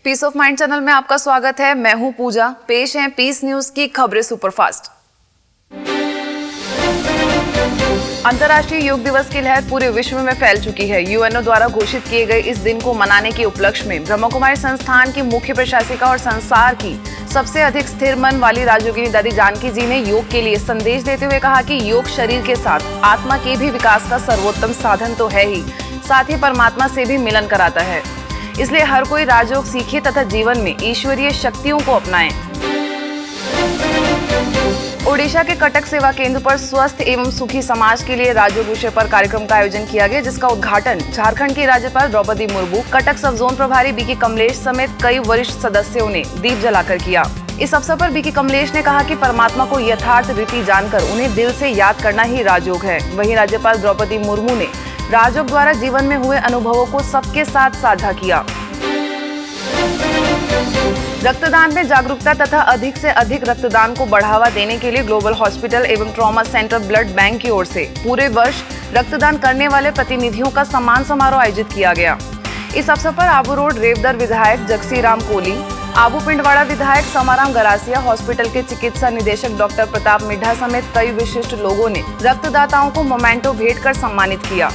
Piece of mind channel में आपका स्वागत है। मैं हूं पूजा। पेश हैं पीस न्यूज की खबरें सुपरफास्ट। अंतर्राष्ट्रीय योग दिवस की लहर पूरे विश्व में फैल चुकी है। यूएनओ द्वारा घोषित किए गए इस दिन को मनाने के उपलक्ष्य में ब्रह्मा कुमारी संस्थान की मुख्य प्रशासिका और संसार की सबसे अधिक स्थिर मन वाली राजयोगिनी दादी जानकी जी ने योग के लिए संदेश देते हुए कहा कि योग शरीर के साथ आत्मा के भी विकास का सर्वोत्तम साधन तो है ही, साथ ही परमात्मा से भी मिलन कराता है। इसलिए हर कोई राजयोग सीखे तथा जीवन में ईश्वरीय शक्तियों को अपनाएं। ओडिशा के कटक सेवा केंद्र पर स्वस्थ एवं सुखी समाज के लिए राजयोग विषय पर कार्यक्रम का आयोजन किया गया, जिसका उद्घाटन झारखंड की राज्यपाल द्रौपदी मुर्मू, कटक सब जोन प्रभारी बीके कमलेश समेत कई वरिष्ठ सदस्यों ने दीप जलाकर किया। इस अवसर पर बीके कमलेश ने कहा कि परमात्मा को यथार्थ रीति जानकर उन्हें दिल से याद करना ही राजयोग है। वहीं राज्यपाल द्रौपदी मुर्मू ने राजयोग द्वारा जीवन में हुए अनुभवों को सबके साथ साझा किया। रक्तदान में जागरूकता तथा अधिक से अधिक रक्तदान को बढ़ावा देने के लिए ग्लोबल हॉस्पिटल एवं ट्रॉमा सेंटर ब्लड बैंक की ओर से पूरे वर्ष रक्तदान करने वाले प्रतिनिधियों का सम्मान समारोह आयोजित किया गया। इस अवसर पर आबू रोड रेवदर विधायक जगसी राम कोली, आबू पिंडवाड़ा विधायक समाराम गरासिया, हॉस्पिटल के चिकित्सा निदेशक डॉक्टर प्रताप मिड्ढा समेत कई विशिष्ट लोगों ने रक्तदाताओं को मोमेंटो भेंट कर सम्मानित किया।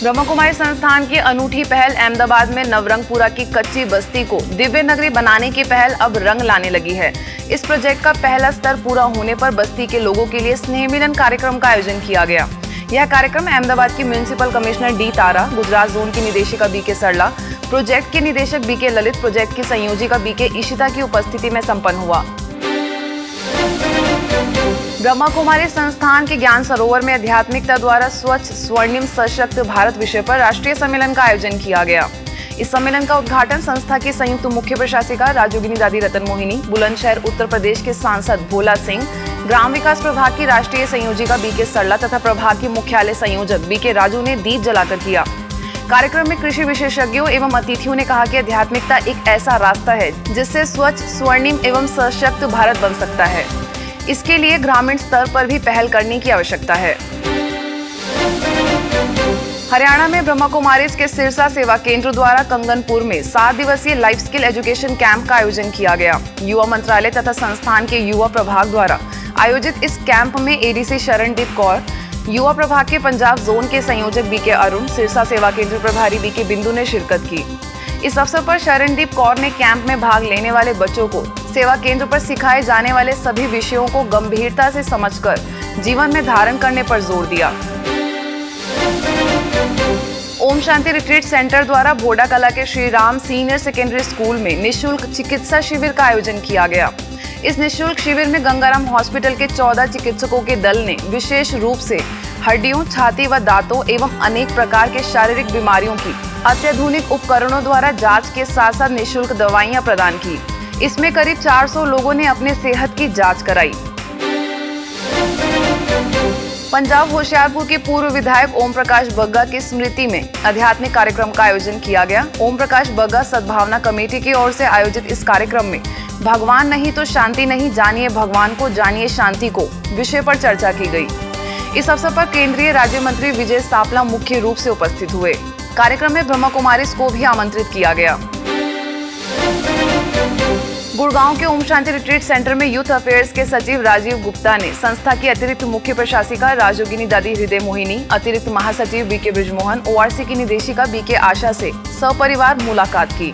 ब्रह्मा कुमारी संस्थान की अनूठी पहल अहमदाबाद में नवरंगपुरा की कच्ची बस्ती को दिव्य नगरी बनाने की पहल अब रंग लाने लगी है। इस प्रोजेक्ट का पहला स्तर पूरा होने पर बस्ती के लोगों के लिए स्नेह मिलन कार्यक्रम का आयोजन किया गया। यह कार्यक्रम अहमदाबाद की म्युनिसिपल कमिश्नर डी तारा, गुजरात जोन की निदेशिका बीके सरला, प्रोजेक्ट के निदेशक बीके ललित, प्रोजेक्ट की संयोजिका बीके इशिता की उपस्थिति में संपन्न हुआ। ब्रह्मा कुमारी संस्थान के ज्ञान सरोवर में आध्यात्मिकता द्वारा स्वच्छ स्वर्णिम सशक्त भारत विषय पर राष्ट्रीय सम्मेलन का आयोजन किया गया। इस सम्मेलन का उद्घाटन संस्था की संयुक्त मुख्य प्रशासिका राजयोगिनी दादी रतन मोहिनी, बुलंदशहर उत्तर प्रदेश के सांसद भोला सिंह, ग्राम विकास प्रभाग की राष्ट्रीय संयोजिका बीके सरला तथा प्रभाग के मुख्यालय संयोजक बीके राजू ने दीप जलाकर किया। कार्यक्रम में कृषि विशेषज्ञों एवं अतिथियों ने कहा कि आध्यात्मिकता एक ऐसा रास्ता है जिससे स्वच्छ स्वर्णिम एवं सशक्त भारत बन सकता है। इसके लिए ग्रामीण स्तर पर भी पहल करने की आवश्यकता है। हरियाणा में ब्रह्मा कुमारीज के सिरसा सेवा केंद्र द्वारा कंगनपुर में 7 दिवसीय लाइफ स्किल एजुकेशन कैंप का आयोजन किया गया। युवा मंत्रालय तथा संस्थान के युवा प्रभाग द्वारा आयोजित इस कैंप में एडीसी शरणदीप कौर, युवा प्रभाग के पंजाब जोन के संयोजक बीके अरुण, सिरसा सेवा केंद्र प्रभारी बीके बिंदु ने शिरकत की। इस अवसर पर शरणदीप कौर ने कैंप में भाग लेने वाले बच्चों को सेवा केंद्र पर सिखाए जाने वाले सभी विषयों को गंभीरता से समझकर जीवन में धारण करने पर जोर दिया। ओम शांति रिट्रीट सेंटर द्वारा भोडा कला के Shri Ram senior secondary school में निःशुल्क चिकित्सा शिविर का आयोजन किया गया। इस निःशुल्क शिविर में गंगाराम हॉस्पिटल के 14 चिकित्सकों के दल ने विशेष रूप से हड्डियों, छाती व दांतों एवं अनेक प्रकार के शारीरिक बीमारियों की अत्याधुनिक उपकरणों द्वारा जांच के साथ साथ निःशुल्क दवाइयां प्रदान की। इसमें करीब 400 लोगों ने अपने सेहत की जांच कराई। पंजाब होशियारपुर के पूर्व विधायक ओम प्रकाश बग्गा की स्मृति में आध्यात्मिक कार्यक्रम का आयोजन किया गया। ओम प्रकाश बग्गा सद्भावना कमेटी की ओर से आयोजित इस कार्यक्रम में भगवान नहीं तो शांति नहीं, जानिए भगवान को, जानिए शांति को विषय पर चर्चा की गई। इस अवसर पर केंद्रीय राज्य मंत्री विजय सापला मुख्य रूप से उपस्थित हुए। कार्यक्रम में ब्रह्मा कुमारीज को भी आमंत्रित किया गया। गुड़गांव के ओम शांति रिट्रीट सेंटर में यूथ अफेयर्स के सचिव राजीव गुप्ता ने संस्था की अतिरिक्त मुख्य प्रशासिका राजयोगिनी दादी हृदय मोहिनी, अतिरिक्त महासचिव बीके ब्रिजमोहन, ओआरसी की निदेशिका बीके आशा से सपरिवार मुलाकात की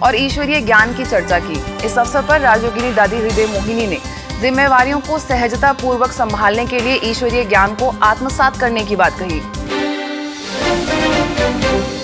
और ईश्वरीय ज्ञान की चर्चा की। इस अवसर पर राजयोगिनी दादी हृदय मोहिनी ने जिम्मेवारियों को सहजता पूर्वक संभालने के लिए ईश्वरीय ज्ञान को आत्मसात करने की बात कही।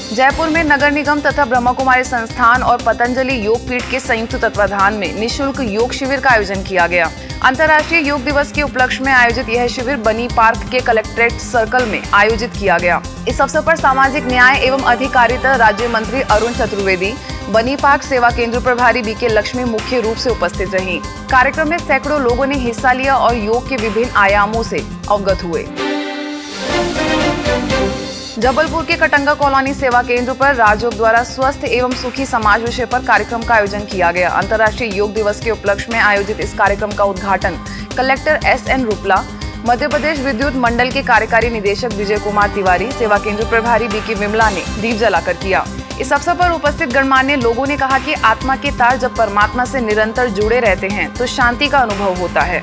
जयपुर में नगर निगम तथा ब्रह्मा कुमारी संस्थान और पतंजलि योग पीठ के संयुक्त तत्वाधान में निःशुल्क योग शिविर का आयोजन किया गया। अंतर्राष्ट्रीय योग दिवस के उपलक्ष्य में आयोजित यह शिविर बनी पार्क के कलेक्ट्रेट सर्कल में आयोजित किया गया। इस अवसर पर सामाजिक न्याय एवं अधिकारिता राज्य मंत्री अरुण चतुर्वेदी, बनी पार्क सेवा केंद्र प्रभारी बीके लक्ष्मी मुख्य रूप से उपस्थित रहीं। कार्यक्रम में सैकड़ों लोगों ने हिस्सा लिया और योग के विभिन्न आयामों से अवगत हुए। जबलपुर के कटंगा कॉलोनी सेवा केंद्र पर राजयोग द्वारा स्वस्थ एवं सुखी समाज विषय पर कार्यक्रम का आयोजन किया गया। अंतर्राष्ट्रीय योग दिवस के उपलक्ष्य में आयोजित इस कार्यक्रम का उद्घाटन कलेक्टर एसएन रुपला, मध्य प्रदेश विद्युत मंडल के कार्यकारी निदेशक विजय कुमार तिवारी, सेवा केंद्र प्रभारी बीके विमला ने दीप जलाकर किया। इस अवसर पर उपस्थित गणमान्य लोगों ने कहा कि आत्मा के तार जब परमात्मा से निरंतर जुड़े रहते हैं तो शांति का अनुभव होता है।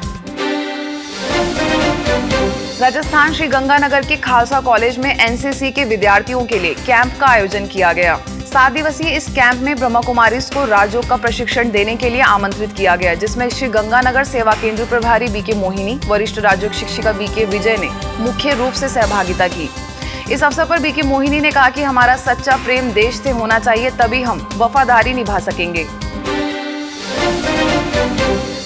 राजस्थान श्री गंगानगर के खालसा कॉलेज में एनसीसी के विद्यार्थियों के लिए कैंप का आयोजन किया गया। 7 दिवसीय इस कैंप में ब्रह्मा कुमारीज को राजयोग का प्रशिक्षण देने के लिए आमंत्रित किया गया, जिसमें श्री गंगानगर सेवा केंद्र प्रभारी बीके मोहिनी, वरिष्ठ राजयोग शिक्षिका बीके विजय ने मुख्य रूप से सहभागिता की। इस अवसर पर बीके मोहिनी ने कहा कि हमारा सच्चा प्रेम देश से होना चाहिए, तभी हम वफादारी निभा सकेंगे।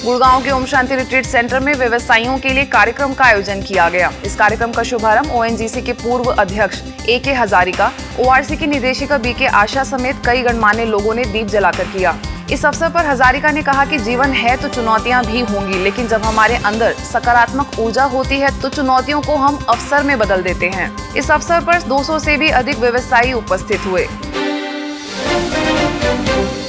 गुड़गांव के ओम शांति रिट्रीट सेंटर में व्यवसायियों के लिए कार्यक्रम का आयोजन किया गया। इस कार्यक्रम का शुभारंभ ओएनजीसी के पूर्व अध्यक्ष एके हजारिका, ओआरसी की निदेशिका बीके आशा समेत कई गणमान्य लोगों ने दीप जलाकर किया। इस अवसर पर हजारिका ने कहा कि जीवन है तो चुनौतियां भी होंगी, लेकिन जब हमारे अंदर सकारात्मक ऊर्जा होती है तो चुनौतियों को हम अवसर में बदल देते हैं। इस अवसर पर 200 से भी अधिक व्यवसायी उपस्थित हुए।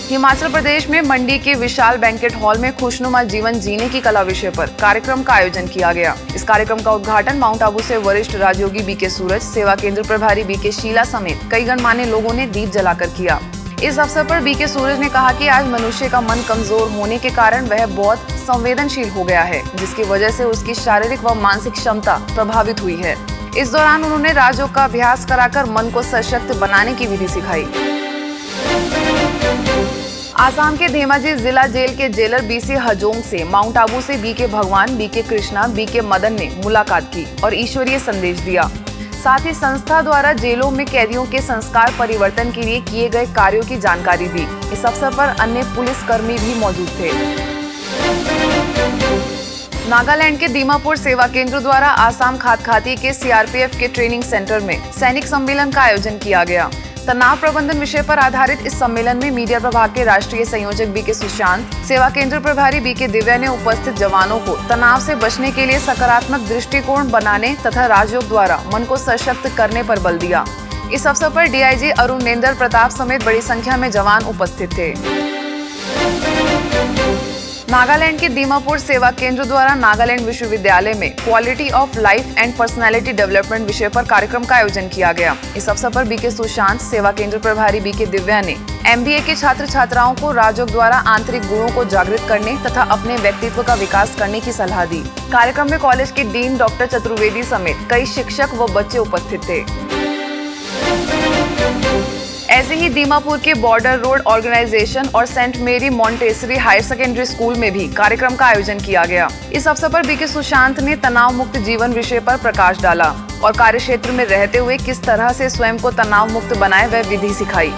हिमाचल प्रदेश में मंडी के विशाल बैंकेट हॉल में खुशनुमा जीवन जीने की कला विषय पर कार्यक्रम का आयोजन किया गया। इस कार्यक्रम का उद्घाटन माउंट आबू से वरिष्ठ राजयोगी बीके सूरज, सेवा केंद्र प्रभारी बीके शीला समेत कई गणमान्य लोगों ने दीप जलाकर किया। इस अवसर पर बीके सूरज ने कहा कि आज मनुष्य का मन कमजोर होने के कारण वह बहुत संवेदनशील हो गया है, जिसकी वजह से उसकी शारीरिक व मानसिक क्षमता प्रभावित हुई है। इस दौरान उन्होंने राजयोग का अभ्यास कराकर मन को सशक्त बनाने की विधि सिखाई। आसाम के धेमाजी जिला जेल के जेलर बीसी हजोंग से माउंट आबू से बीके भगवान, बीके कृष्णा, बीके मदन ने मुलाकात की और ईश्वरीय संदेश दिया। साथ ही संस्था द्वारा जेलों में कैदियों के संस्कार परिवर्तन के लिए किए गए कार्यों की जानकारी दी। इस अवसर पर अन्य पुलिस कर्मी भी मौजूद थे। नागालैंड के दीमापुर सेवा केंद्र द्वारा आसाम खाती के सीआरपीएफ के ट्रेनिंग सेंटर में सैनिक सम्मेलन का आयोजन किया गया। तनाव प्रबंधन विषय पर आधारित इस सम्मेलन में मीडिया प्रभाग के राष्ट्रीय संयोजक बीके सुशांत, सेवा केंद्र प्रभारी बीके दिव्या ने उपस्थित जवानों को तनाव से बचने के लिए सकारात्मक दृष्टिकोण बनाने तथा राजयोग द्वारा मन को सशक्त करने पर बल दिया। इस अवसर पर डीआईजी अरुणेंद्र प्रताप समेत बड़ी संख्या में जवान उपस्थित थे। नागालैंड के दीमापुर सेवा केंद्र द्वारा नागालैंड विश्वविद्यालय में quality of life and personality development विषय पर कार्यक्रम का आयोजन किया गया। इस अवसर पर बीके सुशांत, सेवा केंद्र प्रभारी बीके दिव्या ने एमबीए के छात्र छात्राओं को राजयोग द्वारा आंतरिक गुणों को जागृत करने तथा अपने व्यक्तित्व का विकास करने की सलाह दी। कार्यक्रम में कॉलेज के डीन डॉक्टर चतुर्वेदी समेत कई शिक्षक व बच्चे उपस्थित थे। ऐसे ही दीमापुर के बॉर्डर रोड ऑर्गेनाइजेशन और सेंट मेरी मॉन्टेसरी हायर सेकेंडरी स्कूल में भी कार्यक्रम का आयोजन किया गया। इस अवसर पर बीके सुशांत ने तनाव मुक्त जीवन विषय पर प्रकाश डाला और कार्य क्षेत्र में रहते हुए किस तरह से स्वयं को तनाव मुक्त बनाए वह विधि सिखाई।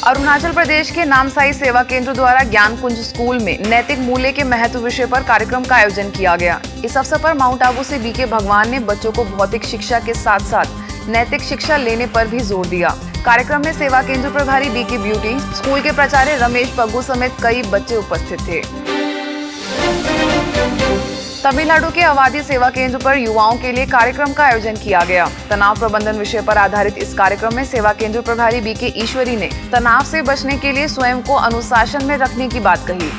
अरुणाचल प्रदेश के नामसाई सेवा केंद्र द्वारा ज्ञान कुंज स्कूल में नैतिक मूल्य के महत्व विषय पर कार्यक्रम का आयोजन किया गया। इस अवसर पर माउंट आबू से बीके भगवान ने बच्चों को भौतिक शिक्षा के साथ साथ नैतिक शिक्षा लेने पर भी जोर दिया। कार्यक्रम में सेवा केंद्र प्रभारी बीके ब्यूटी, स्कूल के प्राचार्य रमेश पग्गू समेत कई बच्चे उपस्थित थे। तमिलनाडु के अवादी सेवा केंद्र पर युवाओं के लिए कार्यक्रम का आयोजन किया गया। तनाव प्रबंधन विषय पर आधारित इस कार्यक्रम में सेवा केंद्र प्रभारी बीके ईश्वरी ने तनाव से बचने के लिए स्वयं को अनुशासन में रखने की बात कही।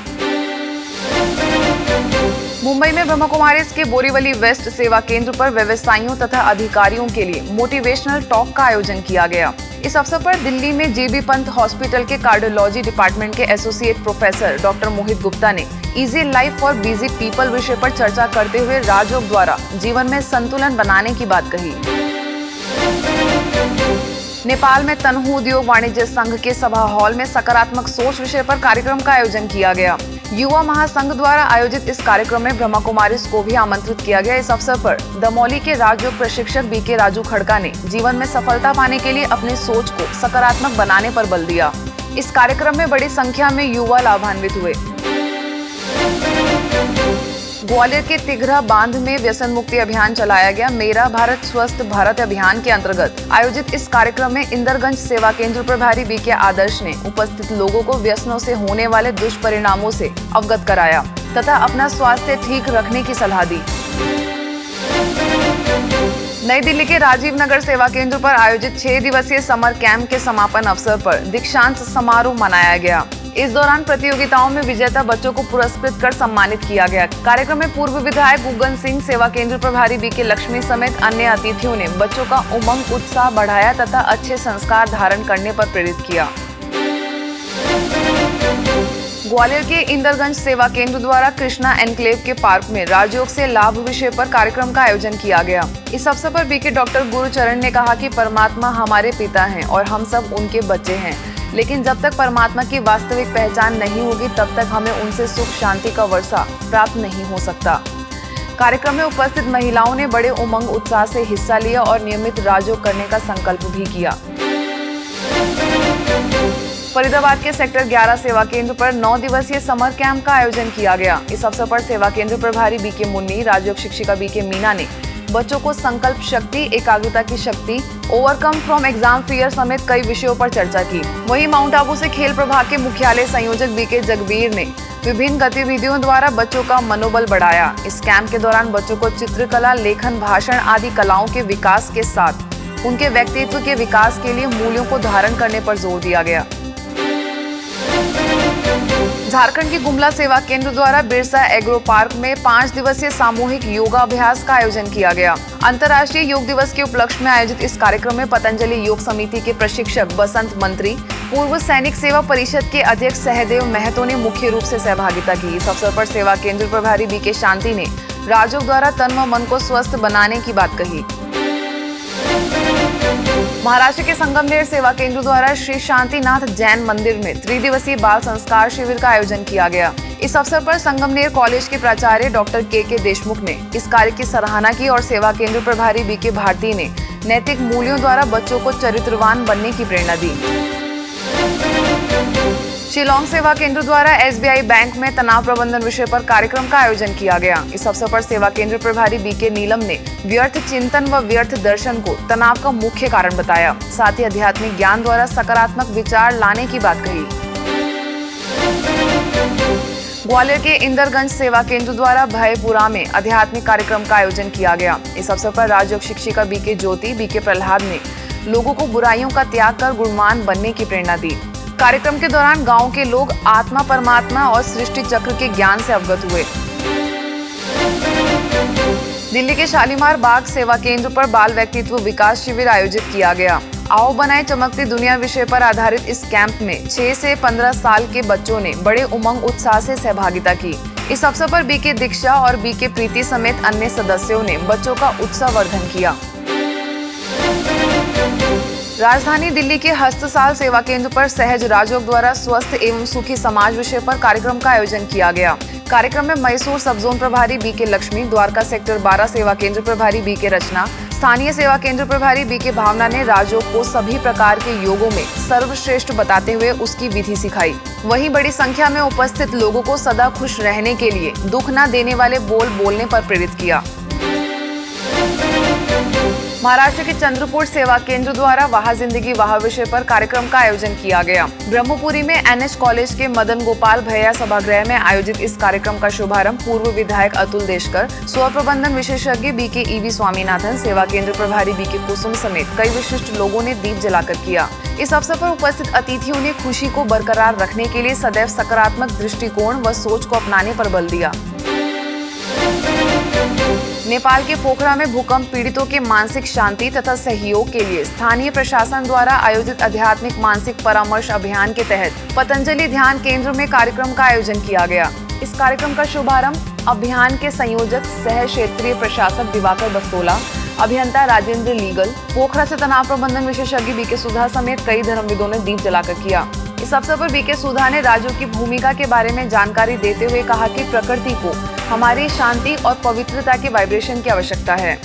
मुंबई में ब्रह्मा कुमारीज के बोरीवली वेस्ट सेवा केंद्र पर व्यवसायियों तथा अधिकारियों के लिए मोटिवेशनल टॉक का आयोजन किया गया। इस अवसर पर दिल्ली में जेबी पंत हॉस्पिटल के कार्डियोलॉजी डिपार्टमेंट के एसोसिएट प्रोफेसर डॉक्टर मोहित गुप्ता ने easy life for busy people विषय पर चर्चा करते हुए राजयोग द्वारा जीवन में संतुलन बनाने की बात कही। नेपाल में तनहू उद्योग वाणिज्य संघ के सभा हॉल में सकारात्मक सोच विषय पर कार्यक्रम का आयोजन किया गया। युवा महासंघ द्वारा आयोजित इस कार्यक्रम में ब्रह्मा कुमारीज को भी आमंत्रित किया गया। इस अवसर पर दमोली के राजयोग प्रशिक्षक बीके राजू खड़का ने जीवन में सफलता पाने के लिए अपनी सोच को सकारात्मक बनाने पर बल दिया। इस कार्यक्रम में बड़ी संख्या में युवा लाभान्वित हुए। ग्वालियर के तिघरा बांध में व्यसन मुक्ति अभियान चलाया गया। मेरा भारत स्वस्थ भारत अभियान के अंतर्गत आयोजित इस कार्यक्रम में इंदरगंज सेवा केंद्र प्रभारी बीके आदर्श ने उपस्थित लोगों को व्यसनों से होने वाले दुष्परिणामों से अवगत कराया तथा अपना स्वास्थ्य ठीक रखने की सलाह दी। नई दिल्ली के राजीव नगर सेवा केंद्र पर आयोजित 6 दिवसीय समर कैंप के समापन अवसर पर दीक्षांत समारोह मनाया गया। इस दौरान प्रतियोगिताओं में विजेता बच्चों को पुरस्कृत कर सम्मानित किया गया। कार्यक्रम में पूर्व विधायक गुगन सिंह, सेवा केंद्र प्रभारी बीके लक्ष्मी समेत अन्य अतिथियों ने बच्चों का उमंग उत्साह बढ़ाया तथा अच्छे संस्कार धारण करने पर प्रेरित किया। ग्वालियर के इंदरगंज सेवा केंद्र द्वारा कृष्णा एनक्लेव के पार्क में राजयोग से लाभ विषय पर कार्यक्रम का आयोजन किया गया। इस अवसर पर बीके डॉक्टर गुरुचरण ने कहा कि परमात्मा हमारे पिता हैं और हम सब उनके बच्चे हैं, लेकिन जब तक परमात्मा की वास्तविक पहचान नहीं होगी तब तक हमें उनसे सुख शांति का वर्षा प्राप्त नहीं हो सकता। कार्यक्रम में उपस्थित महिलाओं ने बड़े उमंग उत्साह से हिस्सा लिया और नियमित राजयोग करने का संकल्प भी किया। फरीदाबाद के सेक्टर 11 सेवा केंद्र पर 9 दिवसीय समर कैंप का आयोजन किया गया। इस अवसर पर सेवा केंद्र प्रभारी बीके मुन्नी, राजयोग शिक्षिका बीके मीना ने बच्चों को संकल्प शक्ति, एकाग्रता की शक्ति, ओवरकम फ्रॉम एग्जाम फियर समेत कई विषयों पर चर्चा की। वहीं माउंट आबू से खेल प्रभाग के मुख्यालय संयोजक बीके जगबीर ने विभिन्न गतिविधियों द्वारा बच्चों का मनोबल बढ़ाया। इस कैंप के दौरान बच्चों को चित्रकला, लेखन, भाषण आदि कलाओं के विकास के साथ उनके व्यक्तित्व के विकास के लिए मूल्यों को धारण करने पर जोर दिया गया। झारखंड की गुमला सेवा केंद्र द्वारा बिरसा एग्रो पार्क में 5 दिवसीय सामूहिक योगा अभ्यास का आयोजन किया गया। अंतर्राष्ट्रीय योग दिवस के उपलक्ष्य में आयोजित इस कार्यक्रम में पतंजलि योग समिति के प्रशिक्षक बसंत मंत्री, पूर्व सैनिक सेवा परिषद के अध्यक्ष सहदेव महतो ने मुख्य रूप से सहभागिता की। इस अवसर पर सेवा केंद्र प्रभारी बीके शांति ने राजयोग द्वारा तन व मन को स्वस्थ बनाने की बात कही। महाराष्ट्र के संगमनेर सेवा केंद्र द्वारा श्री शांतिनाथ जैन मंदिर में 3 दिवसीय बाल संस्कार शिविर का आयोजन किया गया। इस अवसर पर संगमनेर कॉलेज के प्राचार्य डॉक्टर के देशमुख ने इस कार्य की सराहना की और सेवा केंद्र प्रभारी बीके भारती ने नैतिक मूल्यों द्वारा बच्चों को चरित्रवान बनने की प्रेरणा दी। शिलांग सेवा केंद्र द्वारा SBI बैंक में तनाव प्रबंधन विषय पर कार्यक्रम का आयोजन किया गया। इस अवसर पर सेवा केंद्र प्रभारी बीके नीलम ने व्यर्थ चिंतन व व्यर्थ दर्शन को तनाव का मुख्य कारण बताया। साथ ही आध्यात्मिक ज्ञान द्वारा सकारात्मक विचार लाने की बात कही। ग्वालियर के इंदरगंज सेवा केंद्र द्वारा भयपुरा में आध्यात्मिक कार्यक्रम का आयोजन किया गया। इस अवसर पर राजयोग शिक्षिका बीके ज्योति, बीके प्रहलाद ने लोगों को बुराइयों का त्याग कर गुणवान बनने की प्रेरणा दी। कार्यक्रम के दौरान गांव के लोग आत्मा, परमात्मा और सृष्टि चक्र के ज्ञान से अवगत हुए। दिल्ली के शालीमार बाग सेवा केंद्र पर बाल व्यक्तित्व विकास शिविर आयोजित किया गया। आओ बनाए चमकती दुनिया विषय पर आधारित इस कैंप में 6 से 15 साल के बच्चों ने बड़े उमंग उत्साह से सहभागिता की। इस अवसर पर बीके दीक्षा और बीके प्रीति समेत अन्य सदस्यों ने बच्चों का उत्साहवर्धन किया। राजधानी दिल्ली के हस्तसाल सेवा केंद्र पर सहज राजयोग द्वारा स्वस्थ एवं सुखी समाज विषय पर कार्यक्रम का आयोजन किया गया। कार्यक्रम में मैसूर सब जोन प्रभारी बीके लक्ष्मी, द्वारका सेक्टर 12 सेवा केंद्र प्रभारी बीके रचना, स्थानीय सेवा केंद्र प्रभारी बीके भावना ने राजयोग को सभी प्रकार के योगों में सर्वश्रेष्ठ बताते हुए उसकी विधि सिखाई। वहीं बड़ी संख्या में उपस्थित लोगों को सदा खुश रहने के लिए दुख न देने वाले बोल बोलने पर प्रेरित किया। महाराष्ट्र के चंद्रपुर सेवा केंद्र द्वारा वाह जिंदगी वाह विषय पर कार्यक्रम का आयोजन किया गया। ब्रह्मपुरी में NH कॉलेज के मदन गोपाल भैया सभागृह में आयोजित इस कार्यक्रम का शुभारंभ पूर्व विधायक अतुल देशकर, स्व प्रबंधन विशेषज्ञ बीके EV स्वामीनाथन, सेवा केंद्र प्रभारी बीके कुसुम समेत कई विशिष्ट लोगों ने दीप जलाकर किया। इस अवसर पर उपस्थित अतिथियों ने खुशी को बरकरार रखने के लिए सदैव सकारात्मक दृष्टिकोण व सोच को अपनाने पर बल दिया। नेपाल के पोखरा में भूकंप पीड़ितों के मानसिक शांति तथा सहयोग के लिए स्थानीय प्रशासन द्वारा आयोजित आध्यात्मिक मानसिक परामर्श अभियान के तहत पतंजलि ध्यान केंद्र में कार्यक्रम का आयोजन किया गया। इस कार्यक्रम का शुभारंभ अभियान के संयोजक सह क्षेत्रीय प्रशासक दिवाकर बस्तोला, अभियंता राजेंद्र लीगल, पोखरा से तनाव प्रबंधन विशेषज्ञ बीके सुधा समेत कई धर्मविदों ने दीप जलाकर किया। इस अवसर पर बीके सुधा ने राजयोग की भूमिका के बारे में जानकारी देते हुए कहा कि प्रकृति को हमारी शांति और पवित्रता के वाइब्रेशन की आवश्यकता है।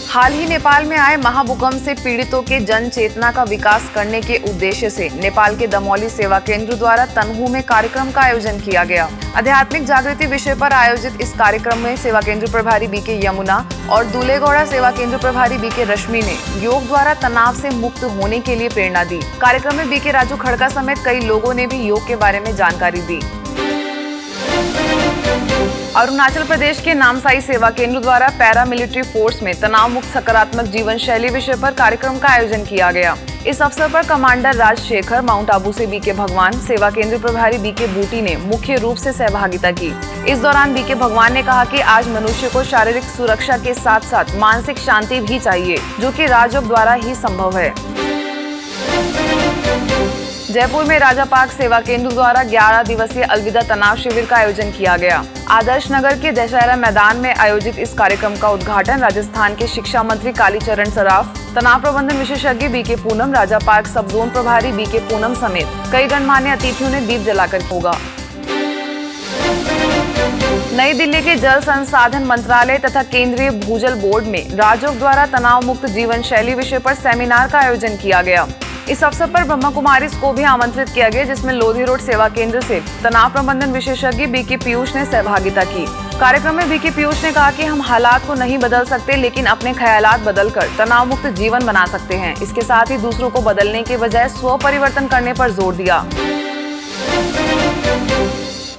हाल ही नेपाल में आए महाभूकंप से पीड़ितों के जन चेतना का विकास करने के उद्देश्य से नेपाल के दमौली सेवा केंद्र द्वारा तनहू में कार्यक्रम का आयोजन किया गया। आध्यात्मिक जागृति विषय पर आयोजित इस कार्यक्रम में सेवा केंद्र प्रभारी बीके यमुना और दूलेगौड़ा सेवा केंद्र प्रभारी बीके रश्मि ने योग द्वारा तनाव से मुक्त होने के लिए प्रेरणा दी। कार्यक्रम में बीके राजू खड़का समेत कई लोगों ने भी योग के बारे में जानकारी दी। अरुणाचल प्रदेश के नामसाई सेवा केंद्र द्वारा पैरा मिलिट्री फोर्स में तनाव मुक्त सकारात्मक जीवन शैली विषय पर कार्यक्रम का आयोजन किया गया। इस अवसर पर कमांडर राजशेखर, माउंट आबू से बीके भगवान, सेवा केंद्र प्रभारी बीके बूटी ने मुख्य रूप से सहभागिता की। इस दौरान बीके भगवान ने कहा कि आज मनुष्य को शारीरिक सुरक्षा के साथ साथ मानसिक शांति भी चाहिए, जो कि राजयोग द्वारा ही संभव है। जयपुर में राजा पार्क सेवा केंद्र द्वारा 11 दिवसीय अलविदा तनाव शिविर का आयोजन किया गया। आदर्श नगर के दशहरा मैदान में आयोजित इस कार्यक्रम का उद्घाटन राजस्थान के शिक्षा मंत्री कालीचरण सराफ, तनाव प्रबंधन विशेषज्ञ बीके पूनम, राजा पार्क सब जोन प्रभारी बीके पूनम समेत कई गणमान्य अतिथियों ने दीप जलाकर होगा। नई दिल्ली के जल संसाधन मंत्रालय तथा केंद्रीय भूजल बोर्ड में राजयोग द्वारा तनाव मुक्त जीवन शैली विषय पर सेमिनार का आयोजन किया गया। इस अवसर पर ब्रह्मा कुमारीज को भी आमंत्रित किया गया, जिसमें लोधी रोड सेवा केंद्र से तनाव प्रबंधन विशेषज्ञ बीके पीयूष ने सहभागिता की। कार्यक्रम में बीके पीयूष ने कहा कि हम हालात को नहीं बदल सकते, लेकिन अपने ख्यालात बदलकर तनाव मुक्त जीवन बना सकते हैं। इसके साथ ही दूसरों को बदलने के बजाय स्व परिवर्तन करने पर जोर दिया।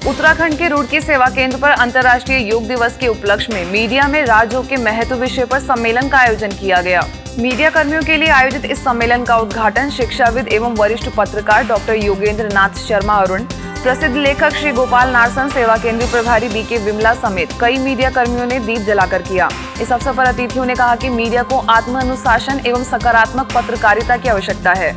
उत्तराखंड के रुड़की सेवा केंद्र पर अंतर्राष्ट्रीय योग दिवस के उपलक्ष्य में मीडिया में राजयोग के महत्व विषय पर सम्मेलन का आयोजन किया गया। मीडिया कर्मियों के लिए आयोजित इस सम्मेलन का उद्घाटन शिक्षाविद एवं वरिष्ठ पत्रकार डॉक्टर योगेंद्र नाथ शर्मा अरुण, प्रसिद्ध लेखक श्री गोपाल नारसन, सेवा केंद्र प्रभारी बीके विमला समेत कई मीडिया कर्मियों ने दीप जलाकर किया। इस अवसर पर अतिथियों ने कहा कि मीडिया को आत्म अनुशासन एवं सकारात्मक पत्रकारिता की आवश्यकता है।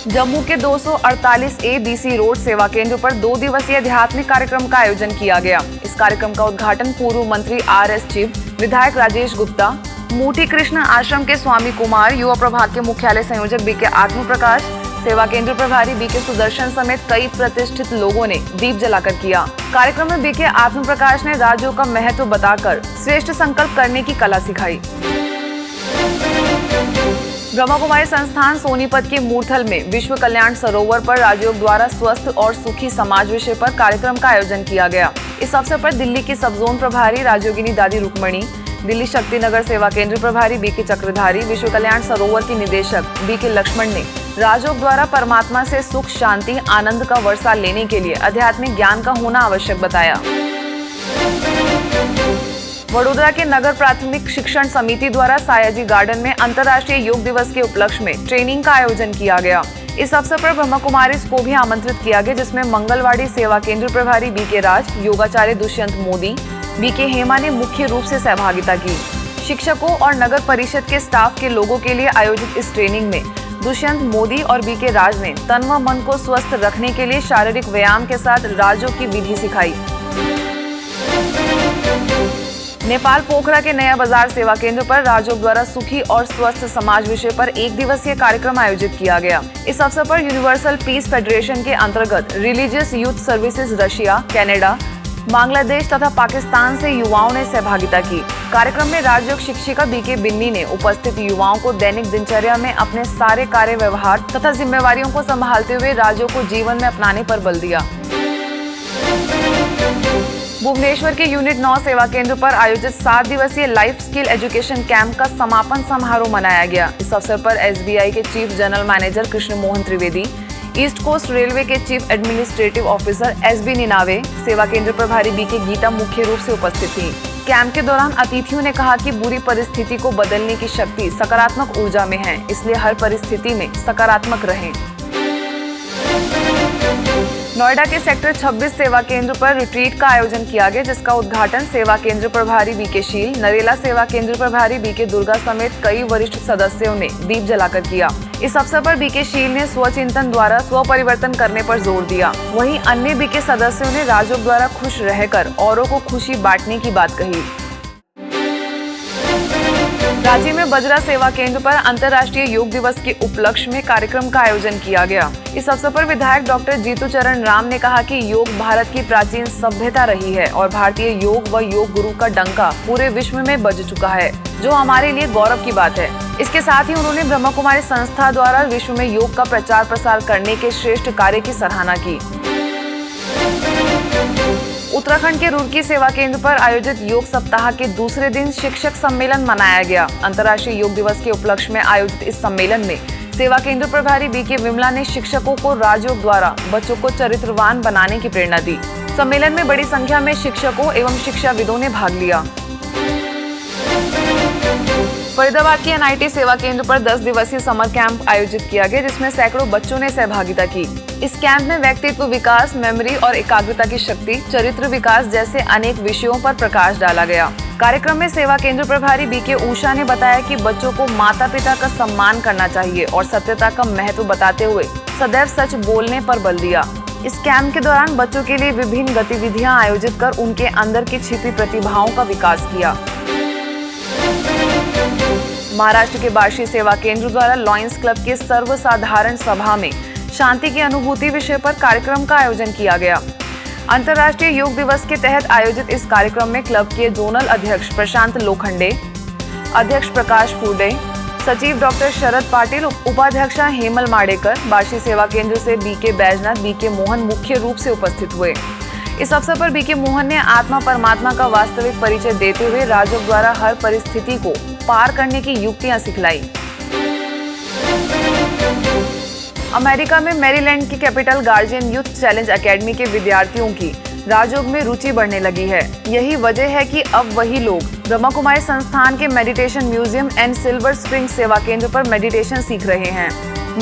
जम्मू के 248A BC रोड सेवा केंद्र पर 2 दिवसीय आध्यात्मिक कार्यक्रम का आयोजन किया गया। इस कार्यक्रम का उद्घाटन पूर्व मंत्री RS चिब, विधायक राजेश गुप्ता, मूठी कृष्ण आश्रम के स्वामी कुमार, युवा प्रभाग के मुख्यालय संयोजक बीके आत्म प्रकाश, सेवा केंद्र प्रभारी बीके सुदर्शन समेत कई प्रतिष्ठित लोगों ने दीप जलाकर किया। कार्यक्रम में बीके आत्म प्रकाश ने राजयोग का महत्व बताकर श्रेष्ठ संकल्प करने की कला सिखाई। ब्रह्मा कुमारी संस्थान सोनीपत के मूर्थल में विश्व कल्याण सरोवर पर राजयोग द्वारा स्वस्थ और सुखी समाज विषय पर कार्यक्रम का आयोजन किया गया। इस अवसर पर दिल्ली की सब जोन प्रभारी राजयोगिनी दादी रुक्मणी, दिल्ली शक्ति नगर सेवा केंद्र प्रभारी बीके चक्रधारी, विश्व कल्याण सरोवर की निदेशक बीके लक्ष्मण ने राजयोग द्वारा परमात्मा से सुख, शांति, आनंद का वर्षा लेने के लिए आध्यात्मिक ज्ञान का होना आवश्यक बताया। वडोदरा के नगर प्राथमिक शिक्षण समिति द्वारा सायाजी गार्डन में अंतर्राष्ट्रीय योग दिवस के उपलक्ष्य में ट्रेनिंग का आयोजन किया गया। इस अवसर पर ब्रह्मा कुमारीज को भी आमंत्रित किया गया, जिसमें मंगलवाड़ी सेवा केंद्र प्रभारी बीके राज, योगाचार्य दुष्यंत मोदी, बीके हेमा ने मुख्य रूप से सहभागिता की। शिक्षकों और नगर परिषद के स्टाफ के लोगों के लिए आयोजित इस ट्रेनिंग में दुष्यंत मोदी और बीके राज ने तन व मन को स्वस्थ रखने के लिए शारीरिक व्यायाम के साथ राजयोग की विधि सिखाई। नेपाल पोखरा के नया बाजार सेवा केंद्र पर राजयोग द्वारा सुखी और स्वस्थ समाज विषय पर 1 दिवसीय कार्यक्रम आयोजित किया गया। इस अवसर पर यूनिवर्सल पीस फेडरेशन के अंतर्गत religious youth services Russia, Canada, Bangladesh तथा पाकिस्तान से युवाओं ने सहभागिता की। कार्यक्रम में राजयोग शिक्षिका बीके बिन्नी ने उपस्थित युवाओं को दैनिक दिनचर्या में अपने सारे कार्य व्यवहार तथा जिम्मेवारियों को संभालते हुए राजयोग को जीवन में अपनाने पर बल दिया। भुवनेश्वर के यूनिट 9 सेवा केंद्र पर आयोजित 7 दिवसीय लाइफ स्किल एजुकेशन कैंप का समापन समारोह मनाया गया। इस अवसर पर SBI के chief general manager Krishna Mohan Trivedi, East Coast Railway के chief administrative officer SB Ninave, सेवा केंद्र प्रभारी बीके गीता मुख्य रूप से उपस्थित थी। कैंप के दौरान अतिथियों ने कहा कि बुरी परिस्थिति को बदलने की शक्ति सकारात्मक ऊर्जा में है, इसलिए हर परिस्थिति में सकारात्मक रहें। नोएडा के सेक्टर 26 सेवा केंद्र पर रिट्रीट का आयोजन किया गया, जिसका उद्घाटन सेवा केंद्र प्रभारी बीके शील, नरेला सेवा केंद्र प्रभारी बीके दुर्गा समेत कई वरिष्ठ सदस्यों ने दीप जलाकर किया। इस अवसर पर बीके शील ने स्वचिंतन द्वारा स्व परिवर्तन करने पर जोर दिया। वहीं अन्य बीके सदस्यों ने राजयोग द्वारा खुश रहकर औरों को खुशी बांटने की बात कही। रांची में बजरा सेवा केंद्र पर अंतर्राष्ट्रीय योग दिवस के उपलक्ष्य में कार्यक्रम का आयोजन किया गया। इस अवसर पर विधायक डॉक्टर जीतू चरण राम ने कहा कि योग भारत की प्राचीन सभ्यता रही है और भारतीय योग व योग गुरु का डंका पूरे विश्व में बज चुका है, जो हमारे लिए गौरव की बात है। इसके साथ ही उन्होंने ब्रह्मा कुमारी संस्था द्वारा विश्व में योग का प्रचार प्रसार करने के श्रेष्ठ कार्य की सराहना की। उत्तराखंड के रुड़की सेवा केंद्र पर आयोजित योग सप्ताह के दूसरे दिन शिक्षक सम्मेलन मनाया गया। अंतर्राष्ट्रीय योग दिवस के उपलक्ष्य में आयोजित इस सम्मेलन में सेवा केंद्र प्रभारी बीके विमला ने शिक्षकों को राजयोग द्वारा बच्चों को चरित्रवान बनाने की प्रेरणा दी। सम्मेलन में बड़ी संख्या में शिक्षकों एवं शिक्षाविदों ने भाग लिया। फरीदाबाद के एनआईटी सेवा केंद्र पर 10 दिवसीय समर कैंप आयोजित किया गया, जिसमें सैकड़ों बच्चों ने सहभागिता की। इस कैंप में व्यक्तित्व विकास, मेमोरी और एकाग्रता की शक्ति, चरित्र विकास जैसे अनेक विषयों पर प्रकाश डाला गया। कार्यक्रम में सेवा केंद्र प्रभारी बीके उषा ने बताया कि बच्चों को माता पिता का सम्मान करना चाहिए और सत्यता का महत्व बताते हुए सदैव सच बोलने पर बल दिया। इस कैंप के दौरान बच्चों के लिए विभिन्न गतिविधियां आयोजित कर उनके अंदर की छिपी प्रतिभाओं का विकास किया। महाराष्ट्र के बार्शी सेवा केंद्र द्वारा लॉयंस क्लब के सर्वसाधारण सभा में शांति की अनुभूति विषय पर कार्यक्रम का आयोजन किया गया। अंतर्राष्ट्रीय योग दिवस के तहत आयोजित इस कार्यक्रम में क्लब के जोनल अध्यक्ष प्रशांत लोखंडे, अध्यक्ष प्रकाश फूडे, सचिव डॉक्टर शरद पाटिल, उपाध्यक्षा हेमल माडेकर, बार्शी सेवा केंद्र से बीके बैजनाथ, बीके मोहन मुख्य रूप से उपस्थित हुए। इस अवसर पर बीके मोहन ने आत्मा परमात्मा का वास्तविक परिचय देते हुए राजयोग द्वारा हर परिस्थिति को पार करने की युक्तियां सिखलाई। अमेरिका में मैरीलैंड की capital guardian youth challenge academy के विद्यार्थियों की राजयोग में रुचि बढ़ने लगी है। यही वजह है कि अब वही लोग ब्रह्मा कुमारी संस्थान के meditation museum and silver spring सेवा केंद्र पर मेडिटेशन सीख रहे हैं।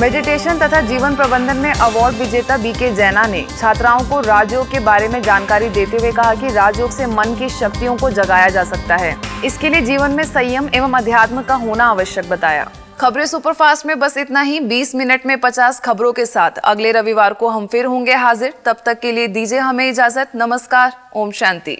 मेडिटेशन तथा जीवन प्रबंधन में अवार्ड विजेता बीके जैना ने छात्राओं को राजयोग के बारे में जानकारी देते हुए कहा कि राजयोग से मन की शक्तियों को जगाया जा सकता है। इसके लिए जीवन में संयम एवं अध्यात्म का होना आवश्यक बताया। खबरें सुपरफास्ट में बस इतना ही। 20 मिनट में 50 खबरों के साथ अगले रविवार को हम फिर होंगे हाजिर। तब तक के लिए दीजिए हमें इजाजत। नमस्कार। ओम शांति।